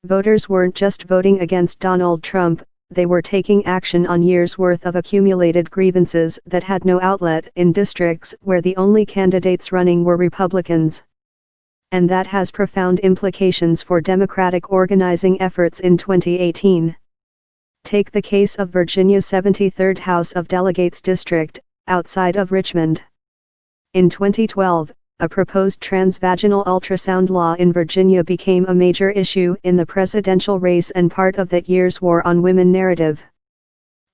Voters weren't just voting against Donald Trump, they were taking action on years' worth of accumulated grievances that had no outlet in districts where the only candidates running were Republicans. And that has profound implications for Democratic organizing efforts in 2018. Take the case of Virginia's 73rd House of Delegates district, outside of Richmond. In 2012, a proposed transvaginal ultrasound law in Virginia became a major issue in the presidential race and part of that year's war on women narrative.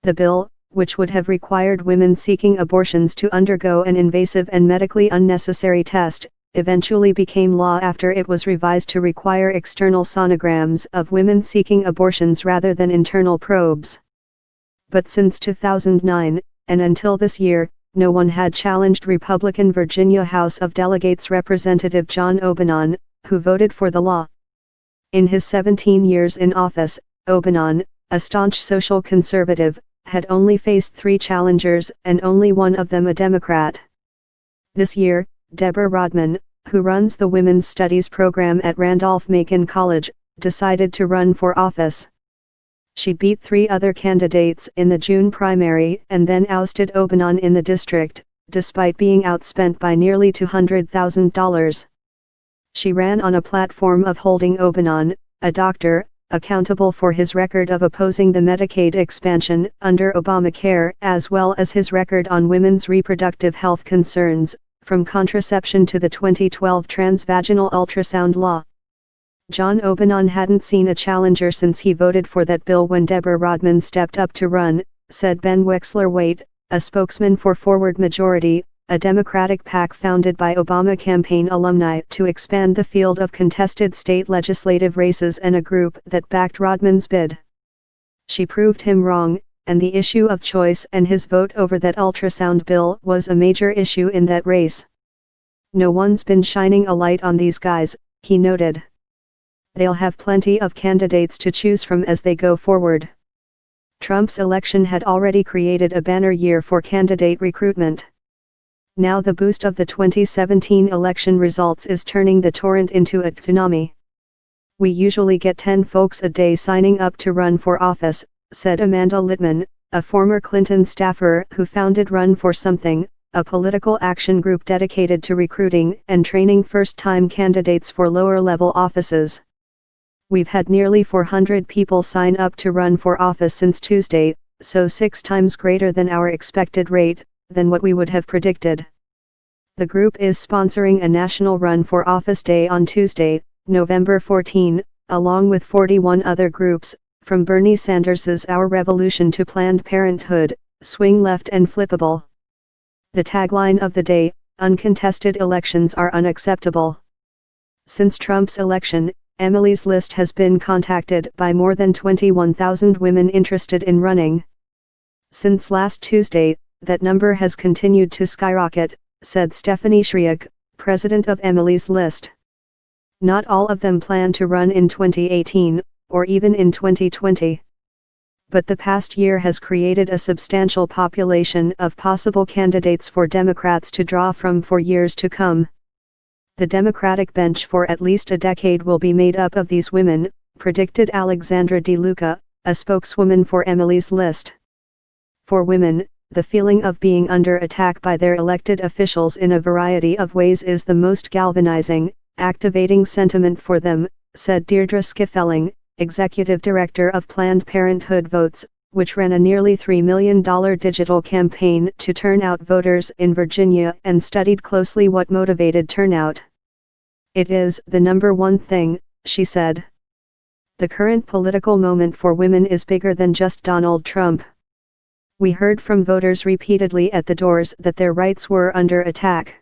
The bill, which would have required women seeking abortions to undergo an invasive and medically unnecessary test, eventually became law after it was revised to require external sonograms of women seeking abortions rather than internal probes. But since 2009, and until this year, no one had challenged Republican Virginia House of Delegates Representative John Obenon, who voted for the law. In his 17 years in office, Obenon, a staunch social conservative, had only faced 3 challengers, and only one of them a Democrat. This year, Deborah Rodman, who runs the Women's Studies program at Randolph-Macon College, decided to run for office. She beat 3 other candidates in the June primary and then ousted Obenon in the district, despite being outspent by nearly $200,000. She ran on a platform of holding Obenon, a doctor, accountable for his record of opposing the Medicaid expansion under Obamacare as well as his record on women's reproductive health concerns, from contraception to the 2012 transvaginal ultrasound law. John Obenon hadn't seen a challenger since he voted for that bill when Deborah Rodman stepped up to run, said Ben Wexler-Waite, a spokesman for Forward Majority, a Democratic PAC founded by Obama campaign alumni to expand the field of contested state legislative races and a group that backed Rodman's bid. She proved him wrong, and the issue of choice and his vote over that ultrasound bill was a major issue in that race. No one's been shining a light on these guys, he noted. They'll have plenty of candidates to choose from as they go forward. Trump's election had already created a banner year for candidate recruitment. Now the boost of the 2017 election results is turning the torrent into a tsunami. We usually get 10 folks a day signing up to run for office, said Amanda Littman, a former Clinton staffer who founded Run for Something, a political action group dedicated to recruiting and training first-time candidates for lower-level offices. We've had nearly 400 people sign up to run for office since Tuesday, so 6 times greater than our expected rate, than what we would have predicted. The group is sponsoring a national Run for Office Day on Tuesday, November 14, along with 41 other groups, from Bernie Sanders's Our Revolution to Planned Parenthood, Swing Left and Flippable. The tagline of the day, uncontested elections are unacceptable. Since Trump's election, Emily's List has been contacted by more than 21,000 women interested in running. Since last Tuesday, that number has continued to skyrocket, said Stephanie Shriak, president of Emily's List. Not all of them plan to run in 2018, or even in 2020. But the past year has created a substantial population of possible candidates for Democrats to draw from for years to come. The Democratic bench for at least a decade will be made up of these women, predicted Alexandra DeLuca, a spokeswoman for Emily's List. For women, the feeling of being under attack by their elected officials in a variety of ways is the most galvanizing, activating sentiment for them, said Deirdre Skiffeling, executive director of Planned Parenthood Votes, which ran a nearly $3 million digital campaign to turn out voters in Virginia and studied closely what motivated turnout. It is the number one thing, she said. The current political moment for women is bigger than just Donald Trump. We heard from voters repeatedly at the doors that their rights were under attack.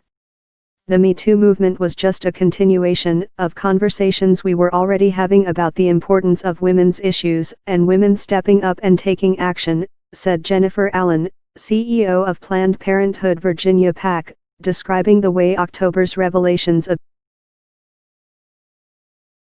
The Me Too movement was just a continuation of conversations we were already having about the importance of women's issues and women stepping up and taking action, said Jennifer Allen, CEO of Planned Parenthood Virginia PAC, describing the way October's revelations